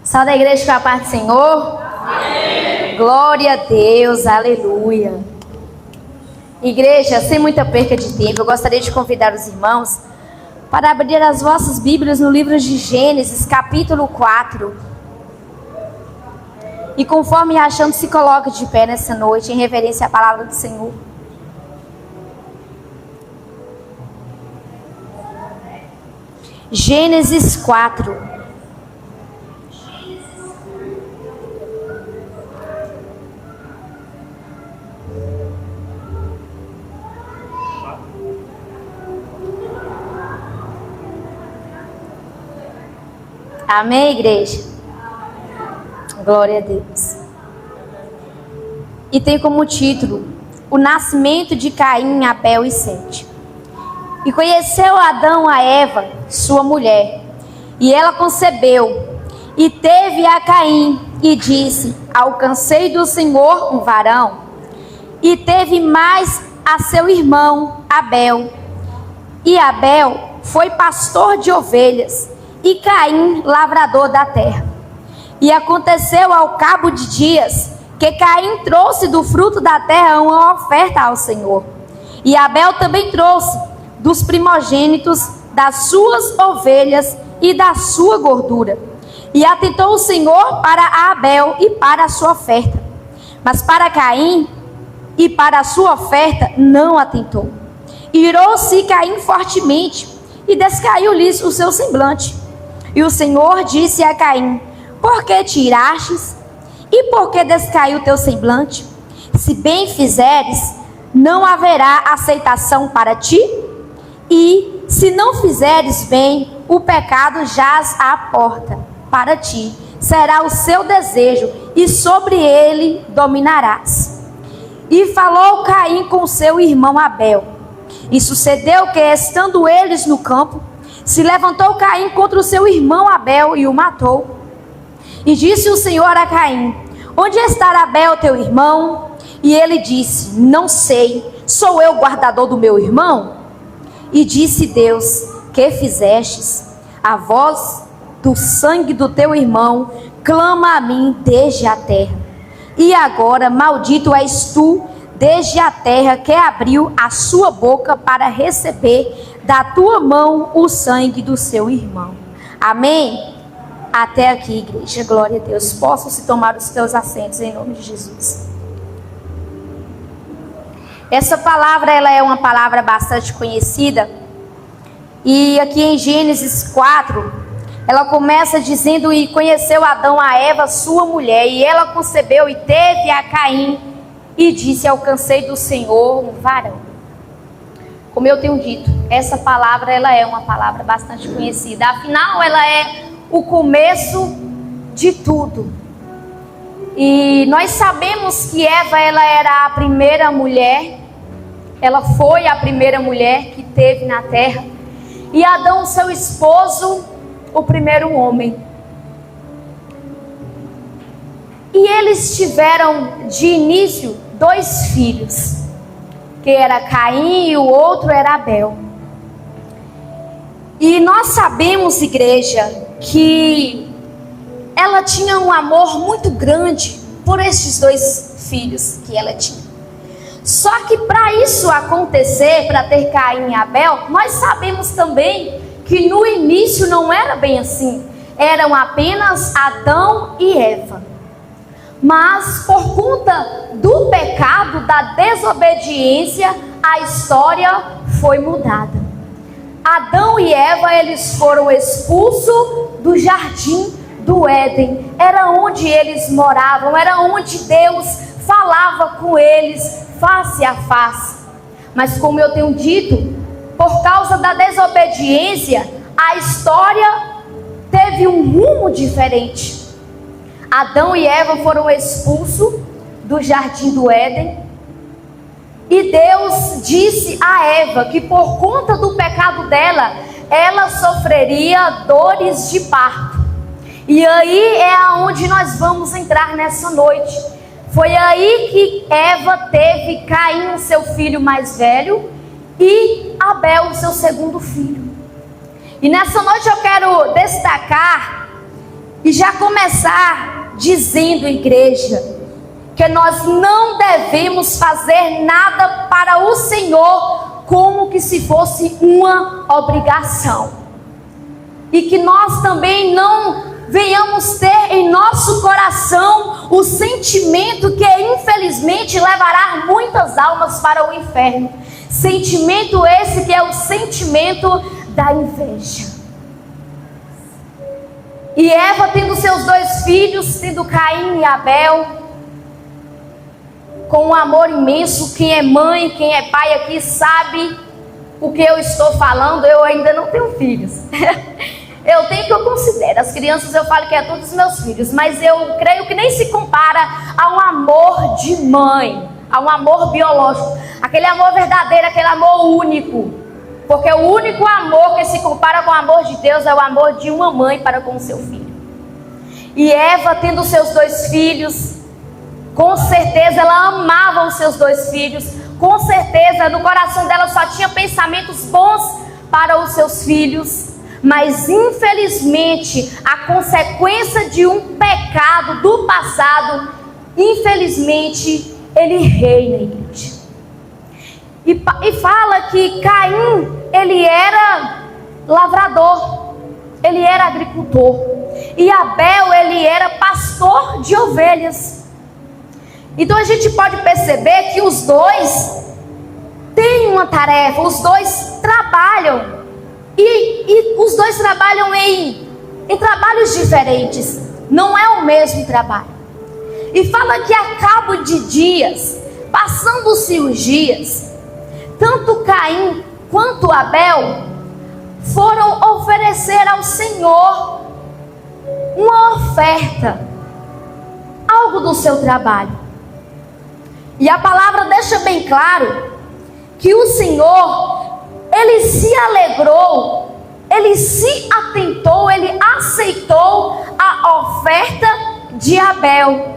Salve a igreja com a paz do Senhor. Amém. Glória a Deus, aleluia. Igreja, sem muita perca de tempo, eu gostaria de convidar os irmãos para abrir as vossas Bíblias no livro de Gênesis, capítulo 4. E conforme achando, se coloque de pé nessa noite, em reverência à palavra do Senhor. Gênesis 4. Amém, igreja? Glória a Deus. E tem como título: o nascimento de Caim, Abel e Sete. E conheceu Adão a Eva, sua mulher, e ela concebeu, e teve a Caim, e disse: alcancei do Senhor um varão. E teve mais a seu irmão Abel. E Abel foi pastor de ovelhas, e Caim lavrador da terra. E aconteceu ao cabo de dias, que Caim trouxe do fruto da terra uma oferta ao Senhor. E Abel também trouxe dos primogênitos das suas ovelhas e da sua gordura. E atentou o Senhor para Abel e para a sua oferta, mas para Caim e para a sua oferta não atentou. Irou-se Caim fortemente, e descaiu-lhe o seu semblante. E o Senhor disse a Caim: por que te irastes? E por que descaiu o teu semblante? Se bem fizeres, não haverá aceitação para ti? E se não fizeres bem, o pecado jaz à porta para ti. Será o seu desejo, e sobre ele dominarás. E falou Caim com seu irmão Abel. E sucedeu que, estando eles no campo, se levantou Caim contra o seu irmão Abel e o matou. E disse o Senhor a Caim: onde está Abel teu irmão? E ele disse: não sei, sou eu guardador do meu irmão? E disse Deus: que fizestes? A voz do sangue do teu irmão clama a mim desde a terra. E agora maldito és tu desde a terra, que abriu a sua boca para receber da tua mão o sangue do seu irmão. Amém? Até aqui, igreja. Glória a Deus. Possam se tomar os teus assentos em nome de Jesus. Essa palavra, ela é uma palavra bastante conhecida. E aqui em Gênesis 4, ela começa dizendo: e conheceu Adão a Eva, sua mulher, e ela concebeu e teve a Caim, e disse: alcancei do Senhor um varão. Como eu tenho dito, essa palavra, ela é uma palavra bastante conhecida. Afinal, ela é o começo de tudo. E nós sabemos que Eva, ela era a primeira mulher. Ela foi a primeira mulher que teve na terra. E Adão, seu esposo, o primeiro homem. E eles tiveram de início 2 filhos, que era Caim e o outro era Abel. E nós sabemos, igreja, que ela tinha um amor muito grande por esses 2 filhos que ela tinha. Só que para isso acontecer, para ter Caim e Abel, nós sabemos também que no início não era bem assim. Eram apenas Adão e Eva. Mas por conta do pecado, da desobediência, a história foi mudada. Adão e Eva, eles foram expulsos do jardim do Éden. Era onde eles moravam, era onde Deus falava com eles face a face. Mas como eu tenho dito, por causa da desobediência, a história teve um rumo diferente. Adão e Eva foram expulsos do jardim do Éden. E Deus disse a Eva que por conta do pecado dela, ela sofreria dores de parto. E aí é aonde nós vamos entrar nessa noite. Foi aí que Eva teve Caim, seu filho mais velho, e Abel, seu segundo filho. E nessa noite eu quero destacar e já começar dizendo, igreja, que nós não devemos fazer nada para o Senhor como que se fosse uma obrigação. E que nós também não venhamos ter em nosso coração o sentimento que infelizmente levará muitas almas para o inferno. Sentimento esse que é o sentimento da inveja. E Eva tendo seus 2 filhos, sendo Caim e Abel, com um amor imenso. Quem é mãe, quem é pai aqui sabe o que eu estou falando. Eu ainda não tenho filhos. Eu tenho que eu considero. As crianças eu falo que é todos os meus filhos, mas eu creio que nem se compara a um amor de mãe, a um amor biológico, aquele amor verdadeiro, aquele amor único. Porque o único amor que se compara com o amor de Deus é o amor de uma mãe para com o seu filho. E Eva, tendo seus 2 filhos, com certeza ela amava os seus 2 filhos, com certeza no coração dela só tinha pensamentos bons para os seus filhos. Mas infelizmente a consequência de um pecado do passado, infelizmente ele reina, igreja. E fala que Caim, ele era lavrador, ele era agricultor, e Abel, ele era pastor de ovelhas. Então a gente pode perceber que os 2 têm uma tarefa, os 2 trabalham. E os 2 trabalham em trabalhos diferentes. Não é o mesmo trabalho. E fala que a cabo de dias, passando-se os dias, tanto Caim quanto Abel foram oferecer ao Senhor uma oferta, algo do seu trabalho. E a palavra deixa bem claro que o Senhor, ele se alegrou, ele se atentou, ele aceitou a oferta de Abel.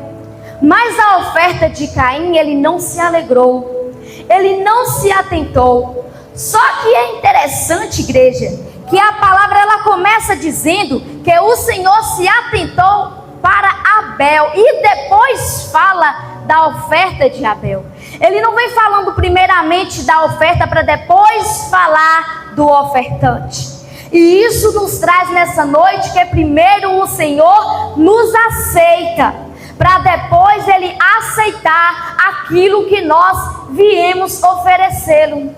Mas a oferta de Caim, ele não se alegrou, ele não se atentou. Só que é interessante, igreja, que a palavra ela começa dizendo que o Senhor se atentou para Abel e depois fala da oferta de Abel. Ele não vem falando primeiramente da oferta para depois falar do ofertante. E isso nos traz nessa noite que primeiro o Senhor nos aceita, para depois ele aceitar aquilo que nós viemos oferecê-lo.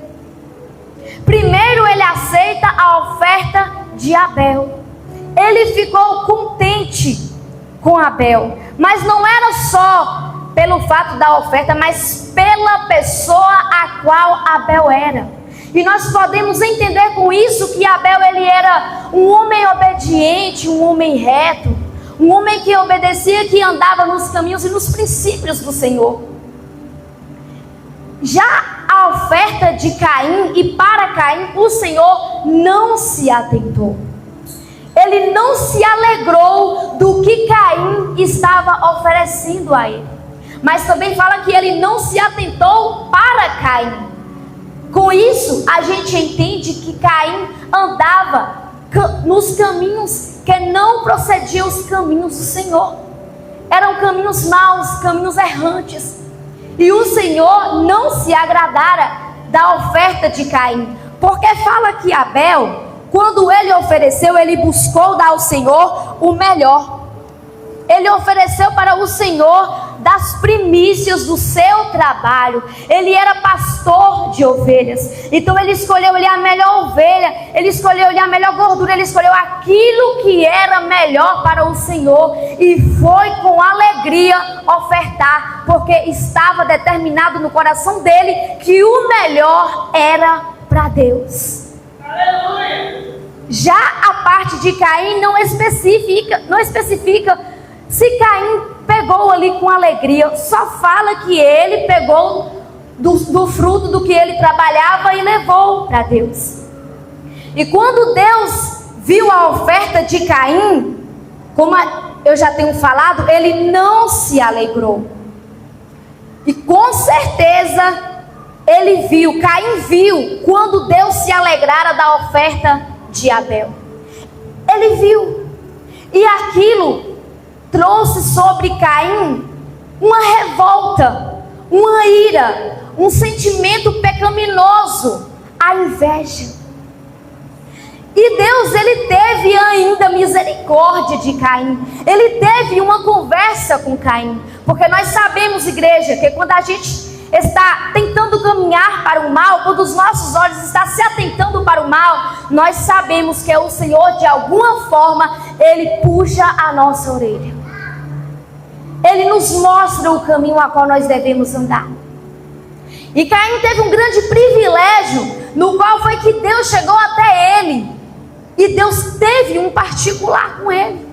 Primeiro ele aceita a oferta de Abel. Ele ficou contente com Abel, mas não era só pelo fato da oferta, mas pela pessoa a qual Abel era. E nós podemos entender com isso que Abel, ele era um homem obediente, um homem reto, um homem que obedecia, que andava nos caminhos e nos princípios do Senhor. Já a oferta de Caim, e para Caim, o Senhor não se atentou. Ele não se alegrou do que Caim estava oferecendo a ele. Mas também fala que ele não se atentou para Caim. Com isso, a gente entende que Caim andava nos caminhos que não procediam os caminhos do Senhor. Eram caminhos maus, caminhos errantes. E o Senhor não se agradara da oferta de Caim. Porque fala que Abel, quando ele ofereceu, ele buscou dar ao Senhor o melhor. Ele ofereceu para o Senhor das primícias do seu trabalho. Ele era pastor de ovelhas. Então ele escolheu ali a melhor ovelha. Ele escolheu ali a melhor gordura. Ele escolheu aquilo que era melhor para o Senhor. E foi com alegria ofertar. Porque estava determinado no coração dele que o melhor era para Deus. Aleluia! Já a parte de Caim não especifica se Caim pegou ali com alegria. Só fala que ele pegou do fruto do que ele trabalhava e levou para Deus. E quando Deus viu a oferta de Caim, como eu já tenho falado, ele não se alegrou. E com certeza Caim viu quando Deus se alegrara da oferta de Abel. Ele viu. E aquilo trouxe sobre Caim uma revolta, uma ira, um sentimento pecaminoso, a inveja. E Deus, ele teve ainda misericórdia de Caim. Ele teve uma conversa com Caim. Porque nós sabemos, igreja, que quando a gente está tentando caminhar para o mal, quando os nossos olhos estão se atentando para o mal, nós sabemos que o Senhor, de alguma forma, ele puxa a nossa orelha. Ele nos mostra o caminho a qual nós devemos andar. E Caim teve um grande privilégio, no qual foi que Deus chegou até ele. E Deus teve um particular com ele.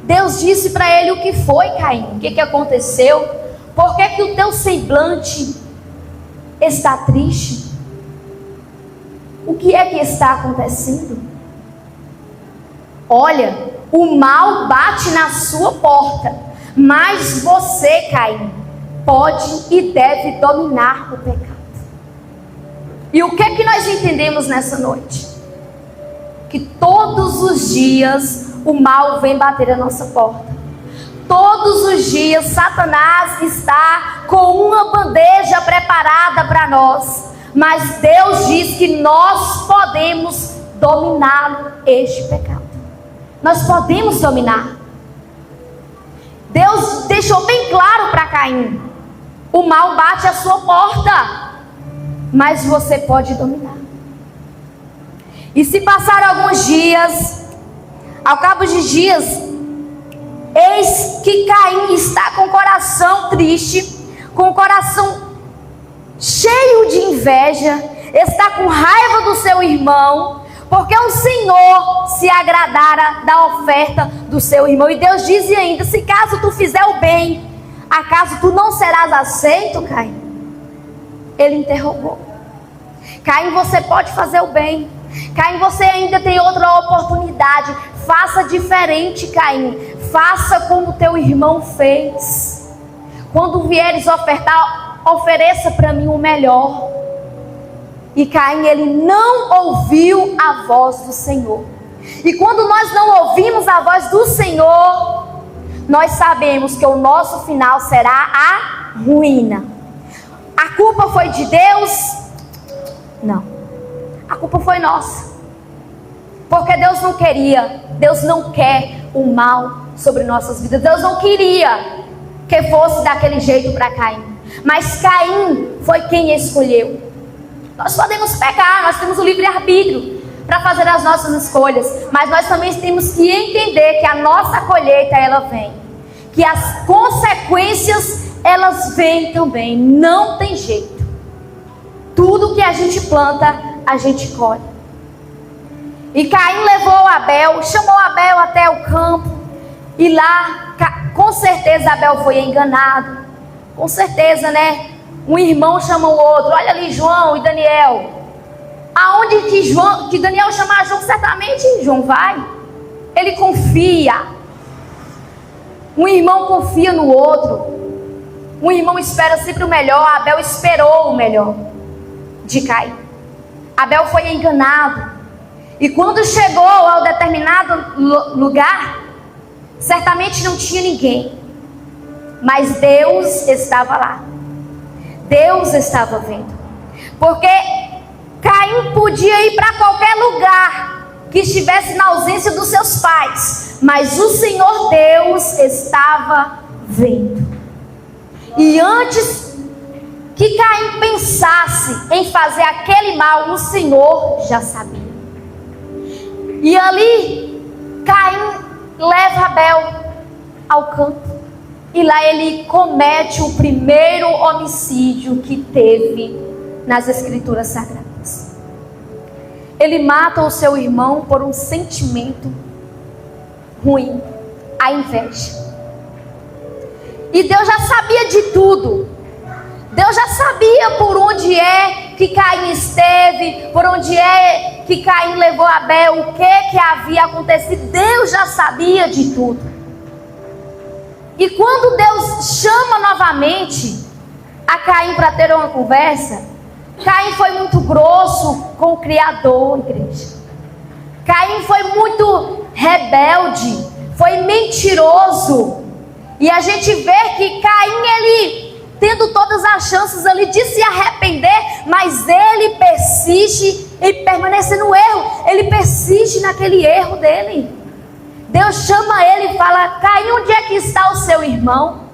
Deus disse para ele: o que foi, Caim? O que aconteceu? Por que o teu semblante está triste? O que é que está acontecendo? Olha, o mal bate na sua porta, mas você, Caim, pode e deve dominar o pecado. E o que é que nós entendemos nessa noite? Que todos os dias o mal vem bater a nossa porta. Todos os dias Satanás está com uma bandeja preparada para nós. Mas Deus diz que nós podemos dominar este pecado. Nós podemos dominar. Deus deixou bem claro para Caim: o mal bate à sua porta, mas você pode dominar. E se passar alguns dias, ao cabo de dias, eis que Caim está com o coração triste, com o coração cheio de inveja, está com raiva do seu irmão, porque o Senhor se agradara da oferta do seu irmão. E Deus diz ainda: se caso tu fizer o bem, acaso tu não serás aceito, Caim? Ele interrogou: Caim, você pode fazer o bem. Caim, você ainda tem outra oportunidade. Faça diferente, Caim. Faça como teu irmão fez. Quando vieres ofertar, ofereça para mim o melhor. E Caim, ele não ouviu a voz do Senhor. E quando nós não ouvimos a voz do Senhor, nós sabemos que o nosso final será a ruína. A culpa foi de Deus? Não. A culpa foi nossa. Porque Deus não queria, Deus não quer o mal sobre nossas vidas. Deus não queria que fosse daquele jeito para Caim. Mas Caim foi quem escolheu. Nós podemos pecar, nós temos o livre-arbítrio para fazer as nossas escolhas. Mas nós também temos que entender que a nossa colheita, ela vem. Que as consequências, elas vêm também. Não tem jeito. Tudo que a gente planta, a gente colhe. E Caim levou Abel, chamou Abel até o campo. E lá, com certeza Abel foi enganado. Com certeza, né? Um irmão chama o outro: olha ali João e Daniel. Aonde que Daniel chamar João, certamente João vai. Ele confia. Um irmão confia no outro. Um irmão espera sempre o melhor. Abel esperou o melhor de Caim. Abel foi enganado. E quando chegou ao determinado lugar, certamente não tinha ninguém. Mas Deus estava lá. Deus estava vendo. Porque Caim podia ir para qualquer lugar que estivesse na ausência dos seus pais. Mas o Senhor Deus estava vendo. E antes que Caim pensasse em fazer aquele mal, o Senhor já sabia. E ali, Caim leva Abel ao campo. E lá ele comete o primeiro homicídio que teve nas Escrituras Sagradas. Ele mata o seu irmão por um sentimento ruim, a inveja. E Deus já sabia de tudo. Deus já sabia por onde é que Caim esteve, por onde é que Caim levou Abel, o que havia acontecido. Deus já sabia de tudo. E quando Deus chama novamente a Caim para ter uma conversa, Caim foi muito grosso com o Criador, igreja. Caim foi muito rebelde, foi mentiroso. E a gente vê que Caim, ele tendo todas as chances ali de se arrepender, mas ele persiste em permanecer no erro. Ele persiste naquele erro dele. Deus chama ele e fala: Caim, onde é que está o seu irmão?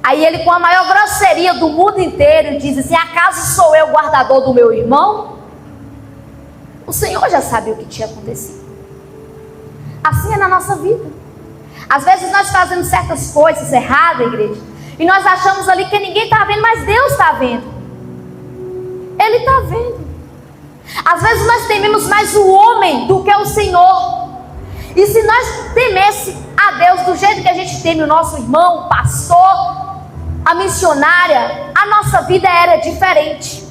Aí ele, com a maior grosseria do mundo inteiro, diz assim: acaso sou eu o guardador do meu irmão? O Senhor já sabia o que tinha acontecido. Assim é na nossa vida. Às vezes nós fazemos certas coisas erradas, igreja, e nós achamos ali que ninguém está vendo, mas Deus está vendo. Ele está vendo. Às vezes nós tememos mais o homem do que o Senhor. E se nós temesse a Deus do jeito que a gente teme o nosso irmão, o pastor, a missionária, a nossa vida era diferente.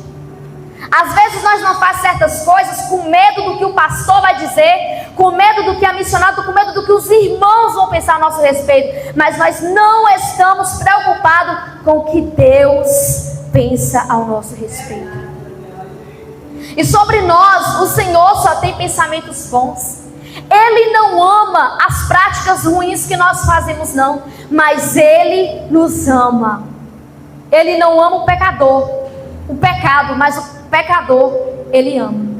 Às vezes nós não fazemos certas coisas com medo do que o pastor vai dizer, com medo do que a missionária, com medo do que os irmãos vão pensar a nosso respeito. Mas nós não estamos preocupados com o que Deus pensa ao nosso respeito. E sobre nós, o Senhor só tem pensamentos bons. Ele não ama as práticas ruins que nós fazemos, não. Mas Ele nos ama. Ele não ama o pecador, o pecado, mas o pecador Ele ama.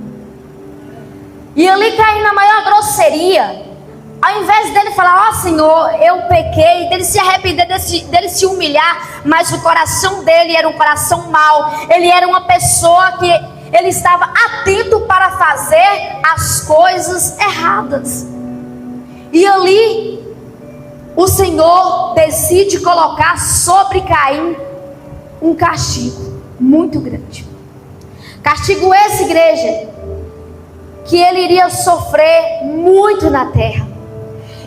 E ali cair na maior grosseria, ao invés dele falar: ó Senhor, eu pequei, dele se arrepender, dele se humilhar, mas o coração dele era um coração mau. Ele era uma pessoa que ele estava atento para fazer as coisas erradas. E ali o Senhor decide colocar sobre Caim um castigo muito grande. Castigo esse, igreja, que ele iria sofrer muito na terra.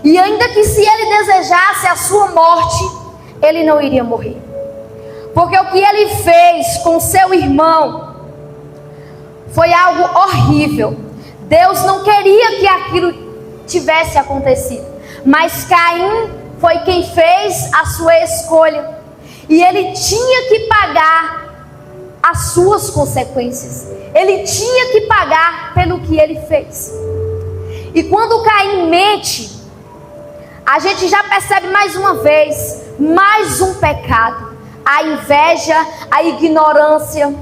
E ainda que se ele desejasse a sua morte, ele não iria morrer. Porque o que ele fez com seu irmão foi algo horrível. Deus não queria que aquilo tivesse acontecido. Mas Caim foi quem fez a sua escolha. E ele tinha que pagar as suas consequências. Ele tinha que pagar pelo que ele fez. E quando Caim mente, a gente já percebe mais uma vez, mais um pecado. A inveja, a ignorância.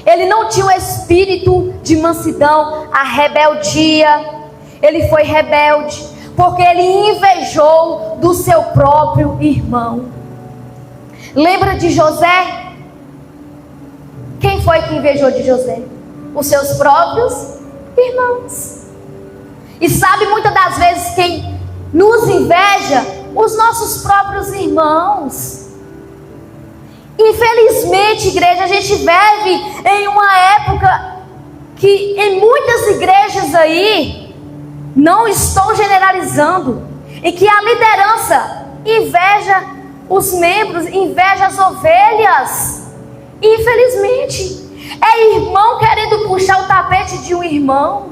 Ele não tinha um espírito de mansidão, a rebeldia. Ele foi rebelde, porque ele invejou do seu próprio irmão. Lembra de José? Quem foi que invejou de José? Os seus próprios irmãos. E sabe muitas das vezes quem nos inveja? Os nossos próprios irmãos. Infelizmente, igreja, a gente vive em uma época que em muitas igrejas aí, não estou generalizando, em que a liderança inveja os membros, inveja as ovelhas. Infelizmente, é irmão querendo puxar o tapete de um irmão.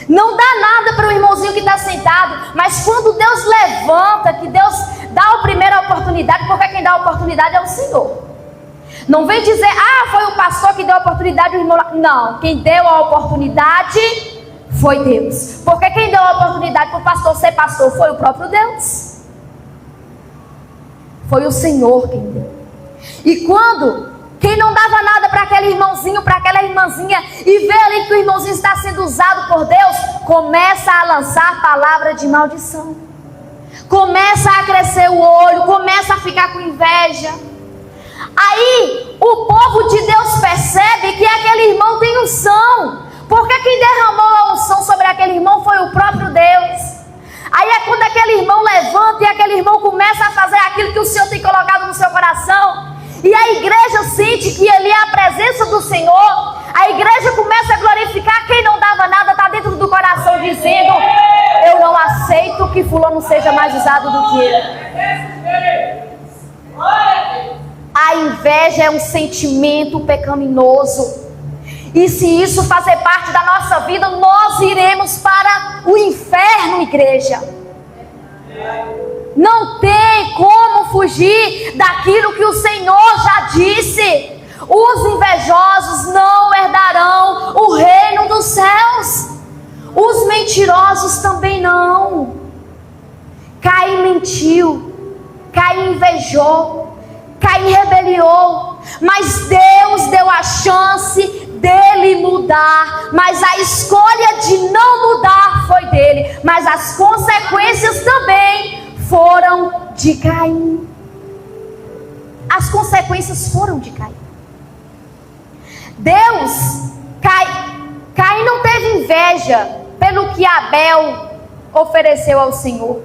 Não dá nada para o irmãozinho que está sentado, mas quando Deus levanta, que Deus dá a primeira oportunidade, porque quem dá a oportunidade é o Senhor. Não vem dizer: foi o pastor que deu a oportunidade, o irmão. Não, quem deu a oportunidade foi Deus. Porque quem deu a oportunidade para o pastor ser pastor foi o próprio Deus. Foi o Senhor quem deu. E quando quem não dava nada para aquele irmãozinho, para aquela irmãzinha, e vê ali que o irmãozinho está sendo usado por Deus, começa a lançar palavra de maldição. Começa a crescer o olho, começa a ficar com inveja. Aí o povo de Deus percebe que aquele irmão tem unção, porque quem derramou a unção sobre aquele irmão foi o próprio Deus. Aí é quando aquele irmão levanta e aquele irmão começa a fazer aquilo que o Senhor tem colocado no seu coração. E a igreja sente que ali é a presença do Senhor. A igreja começa a glorificar. Quem não dava nada está dentro do coração dizendo: eu não aceito que fulano seja mais usado do que ele. A inveja é um sentimento pecaminoso. E se isso fazer parte da nossa vida, nós iremos para o inferno, igreja. Não tem como fugir daquilo que o Senhor já disse: os invejosos não herdarão o reino dos céus. Os mentirosos também não. Caim mentiu, Caim invejou, Caim rebeliou, mas Deus deu a chance dele mudar, mas a escolha de não mudar foi dele, mas as consequências também foram de Caim. As consequências foram de Caim. Caim não teve inveja pelo que Abel ofereceu ao Senhor.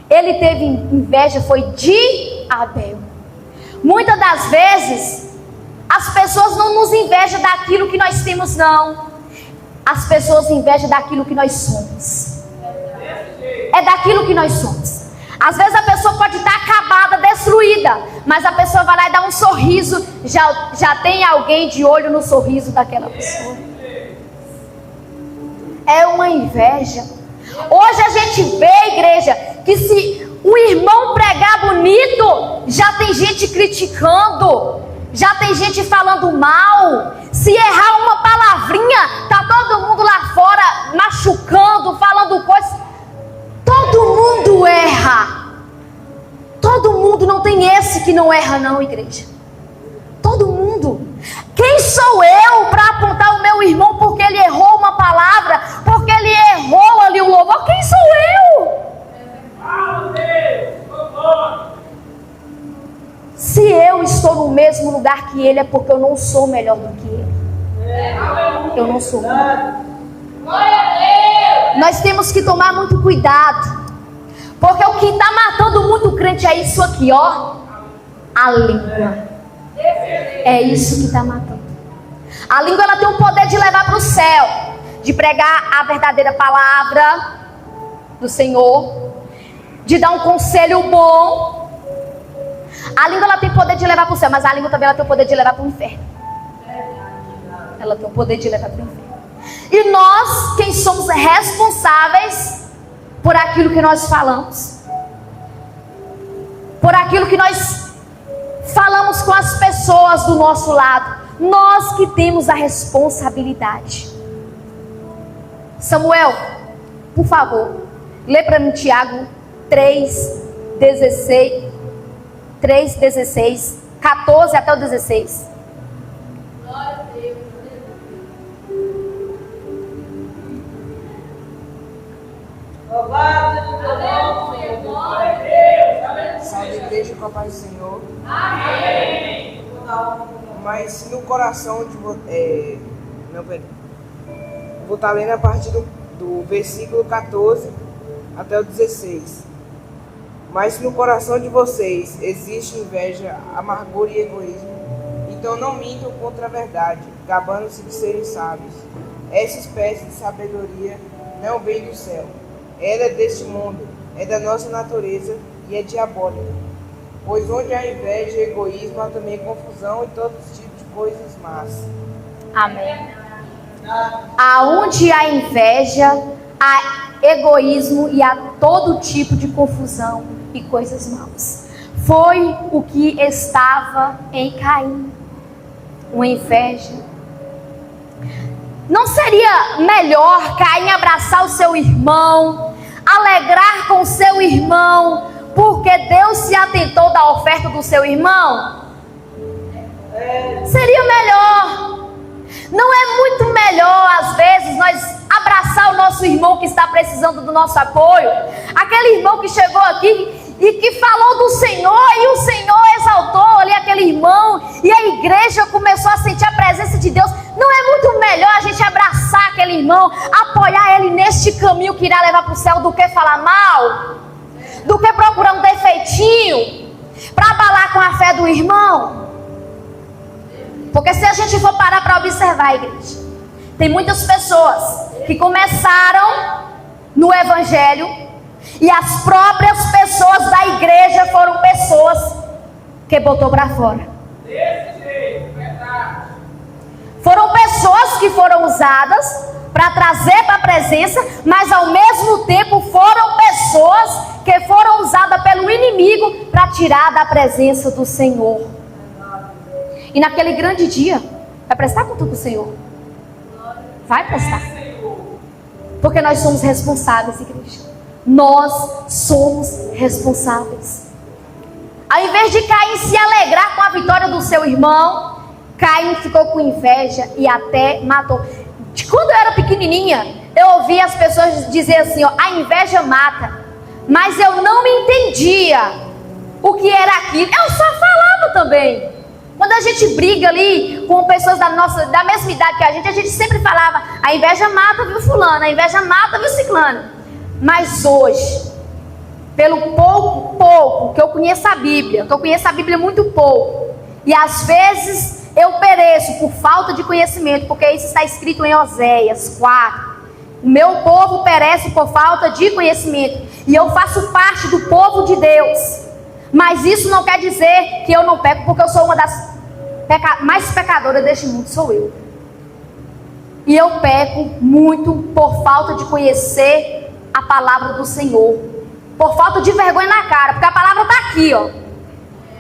Ele teve inveja, foi de Abel. Muitas das vezes, as pessoas não nos invejam daquilo que nós temos, não. As pessoas invejam daquilo que nós somos. É daquilo que nós somos. Às vezes a pessoa pode estar acabada, destruída, mas a pessoa vai lá e dá um sorriso, já tem alguém de olho no sorriso daquela pessoa. É uma inveja. Hoje a gente vê, igreja, que se o irmão pregar bonito, já tem gente criticando, já tem gente falando mal. Se errar uma palavrinha, tá todo mundo lá fora machucando, falando coisas. Todo mundo erra. Todo mundo, não tem esse que não erra não, igreja. Todo mundo. Quem sou eu para apontar o meu irmão porque ele errou uma palavra, porque ele errou ali o louvor? Quem sou eu? Se eu estou no mesmo lugar que ele, é porque eu não sou melhor do que ele. Eu não sou. Nós temos que tomar muito cuidado, porque o que está matando muito crente é isso aqui, ó. A língua. É isso que está matando. A língua, ela tem o poder de levar para o céu, de pregar a verdadeira palavra do Senhor, de dar um conselho bom. A língua, ela tem poder de levar para o céu, mas a língua também, ela tem o poder de levar para o inferno. Ela tem o poder de levar para o inferno. E nós, quem somos responsáveis por aquilo que nós falamos, por aquilo que nós falamos com as pessoas do nosso lado, nós que temos a responsabilidade. Samuel, por favor, lê para mim Tiago 3:16, 14 até o 16. Salve a igreja com a paz do Senhor. Amém. Mas se no coração de vocês. Vou estar lendo a partir do versículo 14 até o 16. Mas se no coração de vocês existe inveja, amargura e egoísmo, então não mintam contra a verdade, gabando-se de serem sábios. Essa espécie de sabedoria não vem do céu. Ela é deste mundo, é da nossa natureza e é diabólica. Pois onde há inveja e egoísmo, há também confusão e todos os tipos de coisas más. Amém. Aonde há inveja, há egoísmo e há todo tipo de confusão e coisas más. Foi o que estava em Caim. Uma inveja. Não seria melhor Caim abraçar o seu irmão, alegrar com o seu irmão, porque Deus se atentou da oferta do seu irmão? Seria melhor. Não é muito melhor, às vezes, nós abraçar o nosso irmão que está precisando do nosso apoio? Aquele irmão que chegou aqui e que falou do Senhor, e o Senhor exaltou ali aquele irmão, e a igreja começou a sentir a presença de Deus. Não é muito melhor a gente abraçar aquele irmão, apoiar ele neste caminho que irá levar para o céu, do que falar mal? Do que procurar um defeitinho para abalar com a fé do irmão? Porque se a gente for parar para observar, igreja, tem muitas pessoas que começaram no evangelho, e as próprias pessoas da igreja foram pessoas que botou para fora. Foram pessoas que foram usadas para trazer para a presença, mas ao mesmo tempo foram pessoas que foram usadas pelo inimigo para tirar da presença do Senhor. E naquele grande dia, vai prestar conta do Senhor? Vai prestar. Porque nós somos responsáveis, igreja. Nós somos responsáveis. Ao invés de Caim se alegrar com a vitória do seu irmão, Caim ficou com inveja e até matou. Quando eu era pequenininha, eu ouvia as pessoas dizer assim, ó, a inveja mata. Mas eu não me entendia o que era aquilo. Eu só falava também. Quando a gente briga ali com pessoas da mesma idade que a gente sempre falava, a inveja mata, viu fulano, a inveja mata, viu ciclano. Mas hoje, pelo pouco que eu conheço a Bíblia, muito pouco, e às vezes eu pereço por falta de conhecimento, porque isso está escrito em Oséias 4. O meu povo perece por falta de conhecimento, e eu faço parte do povo de Deus. Mas isso não quer dizer que eu não peco, porque eu sou uma das mais pecadoras deste mundo, sou eu. E eu peco muito por falta de conhecer a palavra do Senhor, por falta de vergonha na cara, porque a palavra está aqui, ó.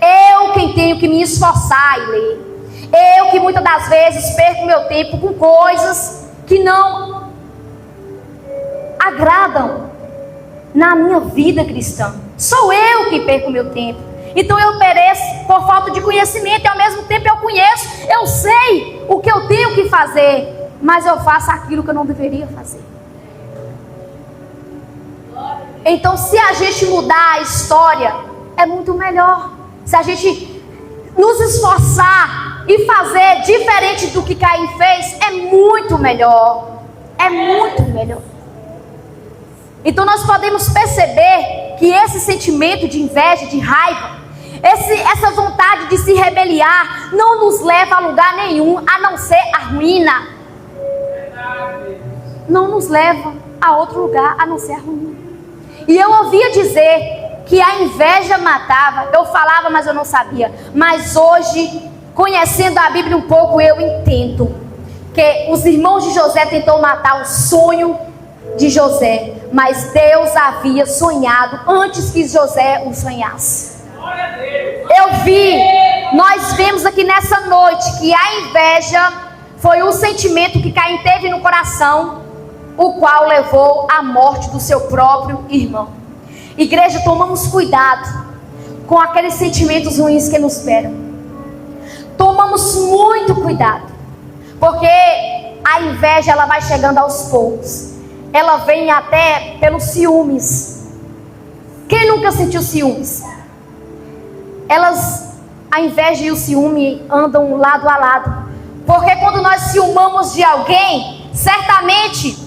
Eu quem tenho que me esforçar e ler. Eu que muitas das vezes perco meu tempo com coisas que não agradam na minha vida cristã. Sou eu que perco meu tempo. Então eu pereço por falta de conhecimento, e ao mesmo tempo eu conheço, eu sei o que eu tenho que fazer, mas eu faço aquilo que eu não deveria fazer. Então, se a gente mudar a história, é muito melhor. Se a gente nos esforçar e fazer diferente do que Caim fez, é muito melhor. É muito melhor. Então nós podemos perceber que esse sentimento de inveja, de raiva, essa vontade de se rebeliar, não nos leva a lugar nenhum, a não ser a ruína. Não nos leva a outro lugar, a não ser a ruína. E eu ouvia dizer que a inveja matava. Eu falava, mas eu não sabia. Mas hoje, conhecendo a Bíblia um pouco, eu entendo que os irmãos de José tentou matar o sonho de José, mas Deus havia sonhado antes que José o sonhasse. Nós vemos aqui nessa noite que a inveja foi um sentimento que Caim teve no coração, o qual levou à morte do seu próprio irmão. Igreja, tomamos cuidado com aqueles sentimentos ruins que nos esperam. Tomamos muito cuidado, porque a inveja ela vai chegando aos poucos. Ela vem até pelos ciúmes. Quem nunca sentiu ciúmes? A inveja e o ciúme andam lado a lado. Porque quando nós ciumamos de alguém, certamente,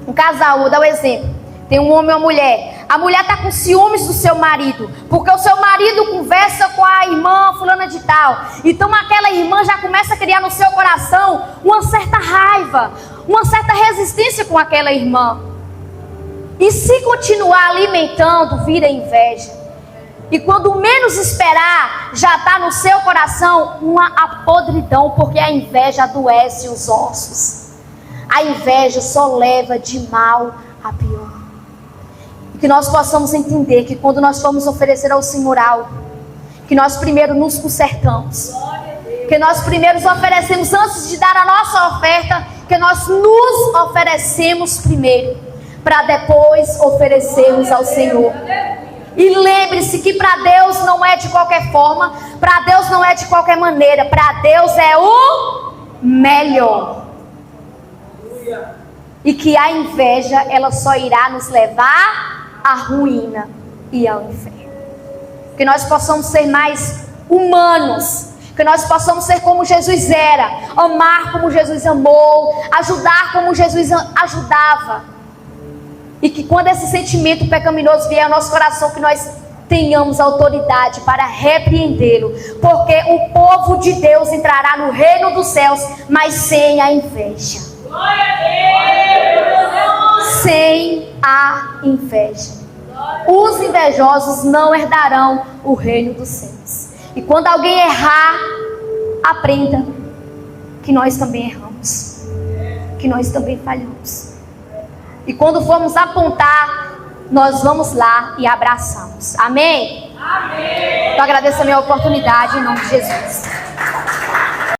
um casal, vou dar um exemplo. Tem um homem e uma mulher. A mulher está com ciúmes do seu marido, porque o seu marido conversa com a irmã fulana de tal. Então aquela irmã já começa a criar no seu coração uma certa raiva, uma certa resistência com aquela irmã. E se continuar alimentando, vira inveja. E quando menos esperar, já está no seu coração uma podridão, porque a inveja adoece os ossos. A inveja só leva de mal a pior. Que nós possamos entender que quando nós formos oferecer ao Senhor algo, que nós primeiro nos consertamos, que nós primeiro oferecemos antes de dar a nossa oferta, que nós nos oferecemos primeiro, para depois oferecermos ao Senhor. E lembre-se que para Deus não é de qualquer forma, para Deus não é de qualquer maneira, para Deus é o melhor. E que a inveja, ela só irá nos levar à ruína e ao inferno. Que nós possamos ser mais humanos, que nós possamos ser como Jesus era, amar como Jesus amou, ajudar como Jesus ajudava. E que quando esse sentimento pecaminoso vier ao nosso coração, que nós tenhamos autoridade para repreendê-lo, porque o povo de Deus entrará no reino dos céus, mas sem a inveja. Sem a inveja. Os invejosos não herdarão o reino dos céus. E quando alguém errar, aprenda que nós também erramos, que nós também falhamos. E quando formos apontar, nós vamos lá e abraçamos. Amém? Amém. Eu agradeço a minha oportunidade em nome de Jesus.